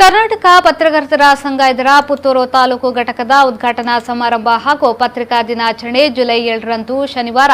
ಕರ್ನಾಟಕ ಪತ್ರಕರ್ತರ ಸಂಘ ಇದರ ಪುತ್ತೂರು ತಾಲೂಕು ಘಟಕದ ಉದ್ಘಾಟನಾ ಸಮಾರಂಭ ಹಾಗೂ ಪತ್ರಿಕಾ ದಿನಾಚರಣೆ ಜುಲೈ 7ರಂದು ಶನಿವಾರ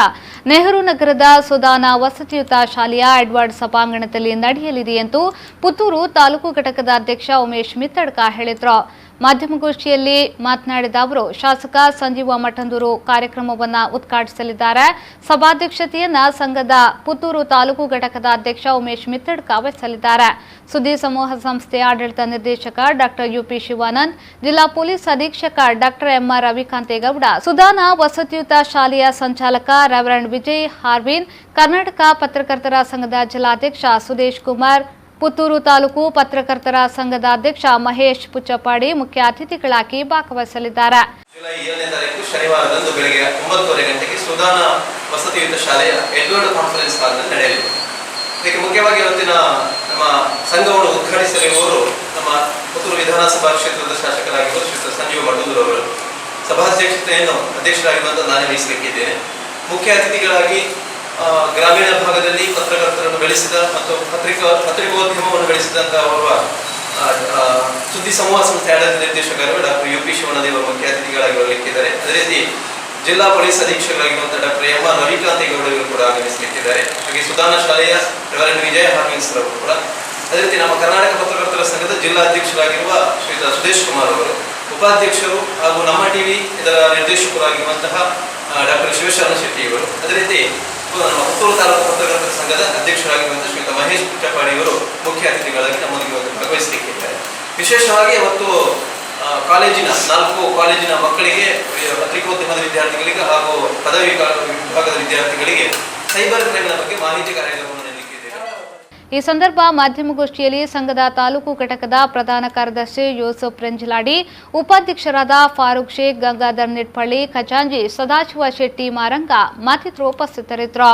ನೆಹರು ನಗರದ ಸುದಾನ ವಸತಿಯುತ ಶಾಲೆಯ ಎಡ್ವರ್ಡ್ ಸಭಾಂಗಣದಲ್ಲಿ ನಡೆಯಲಿದೆ ಎಂದು ಪುತ್ತೂರು ತಾಲೂಕು ಘಟಕದ ಅಧ್ಯಕ್ಷ ಉಮೇಶ್ ಮಿತ್ತಡ್ಕ ಹೇಳಿದರು. ಮಾಧ್ಯಮಗೋಷ್ಠಿಯಲ್ಲಿ ಮಾತನಾಡಿದ ಅವರು, ಶಾಸಕ ಸಂಜೀವ ಮಠಂದೂರು ಕಾರ್ಯಕ್ರಮವನ್ನು ಉದ್ಘಾಟಿಸಲಿದ್ದಾರೆ. ಸಭಾಧ್ಯಕ್ಷತೆಯನ್ನ ಸಂಘದ ಪುತ್ತೂರು ತಾಲೂಕು ಘಟಕದ ಅಧ್ಯಕ್ಷ ಉಮೇಶ್ ಮಿತ್ತಡ್ಕ ವಹಿಸಲಿದ್ದಾರೆ. ಸುದ್ದಿ ಸಮೂಹ ಸಂಸ್ಥೆಯ ಆಡಳಿತ ನಿರ್ದೇಶಕ ಡಾಕ್ಟರ್ ಯುಪಿ ಶಿವಾನಂದ್, ಜಿಲ್ಲಾ ಪೊಲೀಸ್ ಅಧೀಕ್ಷಕ ಡಾಕ್ಟರ್ ಎಂಆರ್ ರವಿಕಾಂತೇಗೌಡ, ಸುದಾನ ವಸತಿಯುತ ಶಾಲೆಯ ಸಂಚಾಲಕ ರೆವರೆಂಡ್ ವಿಜಯ್ ಹಾರ್ವಿನ್, ಕರ್ನಾಟಕ ಪತ್ರಕರ್ತರ ಸಂಘದ ಜಿಲ್ಲಾಧ್ಯಕ್ಷ ಸುದೇಶ್ ಕುಮಾರ್, ಪುತ್ತೂರು ತಾಲೂಕು ಪತ್ರಕರ್ತರ ಸಂಘದ ಅಧ್ಯಕ್ಷ ಮಹೇಶ್ ಪುಚ್ಚಪಾಡಿ ಮುಖ್ಯ ಅತಿಥಿಗಳಾಗಿ ಭಾಗವಹಿಸಲಿದ್ದಾರೆ. ಜುಲೈ 7ನೇ ತಾರೀಕು ಶನಿವಾರದಂದು ಬೆಳಗ್ಗೆ 9:30 ಗಂಟೆಗೆ ಸುದಾನ ವಸತಿಯುತ ಶಾಲೆಯ ಎಡ್ವರ್ಡ್ ಕಾನ್ಫರೆನ್ಸ್ ಹಾಲ್ನಲ್ಲಿ ನಡೆಯಲಿದೆ. ಇದಕ್ಕೆ ಮುಖ್ಯವಾಗಿ ಇವತ್ತಿನ ನಮ್ಮ ಸಂಘವನ್ನು ಉದ್ಘಾಟಿಸಲಿರುವವರು ನಮ್ಮ ಪುತ್ತೂರು ವಿಧಾನಸಭಾ ಕ್ಷೇತ್ರದ ಶಾಸಕರಾಗಿರುವ ಶ್ರೀ ಸಂಜೀವ ಮಠಂದೂರು ಅವರು. ಸಭಾಧ್ಯಕ್ಷತೆಯನ್ನು ಅಧ್ಯಕ್ಷರಾಗಿರುವಂತಹ ನಾನೇ ವಹಿಸಲಿಕ್ಕಿದ್ದೇನೆ. ಮುಖ್ಯ ಅತಿಥಿಗಳಾಗಿ ಗ್ರಾಮೀಣ ಭಾಗದಲ್ಲಿ ಪತ್ರಕರ್ತರನ್ನು ಬೆಳೆಸಿದ ಮತ್ತು ಪತ್ರಿಕೋದ್ಯಮವನ್ನು ಬೆಳೆಸಿದಂತಹ ಓರ್ವ ಸುದ್ದಿ ಸಮೂಹ ಸಂಸ್ಥೆ ಆಡಳಿತ ನಿರ್ದೇಶಕರು ಡಾಕ್ಟರ್ ಯುಪಿ ಶಿವಾನಂದ್ ಅವರು ಮುಖ್ಯ ಅತಿಥಿಗಳಾಗಿ ಬರಲಿಕ್ಕಿದ್ದಾರೆ. ಅದೇ ರೀತಿ ಜಿಲ್ಲಾ ಪೊಲೀಸ್ ಅಧೀಕ್ಷಕರಾಗಿರುವಂತಹ ಡಾಕ್ಟರ್ ಎಂಆರ್ ರವಿಕಾಂತೇಗೌಡ ಇವರು ಕೂಡ ಆಗಮಿಸಲಿಕ್ಕಿದ್ದಾರೆ. ಹಾಗೆ ಸುದಾನ ಶಾಲೆಯ ರೆವರೆಂಡ್ ವಿಜಯ್ ಹಾರ್ವಿನ್ಸ್ ಅವರು ಕೂಡ, ಅದೇ ರೀತಿ ನಮ್ಮ ಕರ್ನಾಟಕ ಪತ್ರಕರ್ತರ ಸಂಘದ ಜಿಲ್ಲಾ ಅಧ್ಯಕ್ಷರಾಗಿರುವ ಶ್ರೀ ಸುದೇಶ್ ಕುಮಾರ್ ಅವರು, ಉಪಾಧ್ಯಕ್ಷರು ಹಾಗೂ ನಮ್ಮ ಟಿವಿ ಇದರ ನಿರ್ದೇಶಕರಾಗಿರುವಂತಹ ಡಾಕ್ಟರ್ ಶಿವಶರಣ ಶೆಟ್ಟಿ ಇವರು, ಅದೇ ರೀತಿ ನಮ್ಮ ಪುತ್ತೂರು ತಾಲೂಕು ಪತ್ರಕರ್ತರ ಸಂಘದ ಅಧ್ಯಕ್ಷರಾಗಿರುವಂತಹ ಶ್ರೀ ಮಹೇಶ್ ಪುಚ್ಚಪಾಡಿ ಅವರು ಮುಖ್ಯ ಅತಿಥಿಗಳಾಗಿ ನಮ್ಮೊಂದಿಗೆ ಇವತ್ತು ಭಾಗವಹಿಸಲಿಕ್ಕಿದ್ದಾರೆ. ವಿಶೇಷವಾಗಿ ಅವತ್ತು ಕಾಲೇಜಿನ 4 ಕಾಲೇಜಿನ ಮಕ್ಕಳಿಗೆ, ಪತ್ರಿಕೋದ್ಯಮದ ವಿದ್ಯಾರ್ಥಿಗಳಿಗೆ ಹಾಗೂ ಪದವಿ ವಿಭಾಗದ ವಿದ್ಯಾರ್ಥಿಗಳಿಗೆ ಸೈಬರ್ ಕ್ರೈಮ್ನ ಬಗ್ಗೆ ಮಾಹಿತಿ ಕಾರ್ಯಕ್ರಮವನ್ನು ನೀಡಲಿಕ್ಕಿದೆ. ಈ ಸಂದರ್ಭ ಮಾಧ್ಯಮಗೋಷ್ಠಿಯಲ್ಲಿ ಸಂಘದ ತಾಲೂಕು ಘಟಕದ ಪ್ರಧಾನ ಕಾರ್ಯದರ್ಶಿ ಯೂಸುಫ್ ರೆಂಜಲಾಡಿ, ಉಪಾಧ್ಯಕ್ಷರಾದ ಫಾರೂಕ್ ಶೇಖ್, ಗಂಗಾಧರ್ ನಿಟ್ಪಳ್ಳಿ, ಖಜಾಂಜಿ ಸದಾಶಿವ ಶೆಟ್ಟಿ ಮಾರಂಗ ಮತ್ತಿತರರು ಉಪಸ್ಥಿತರಿದ್ದರು.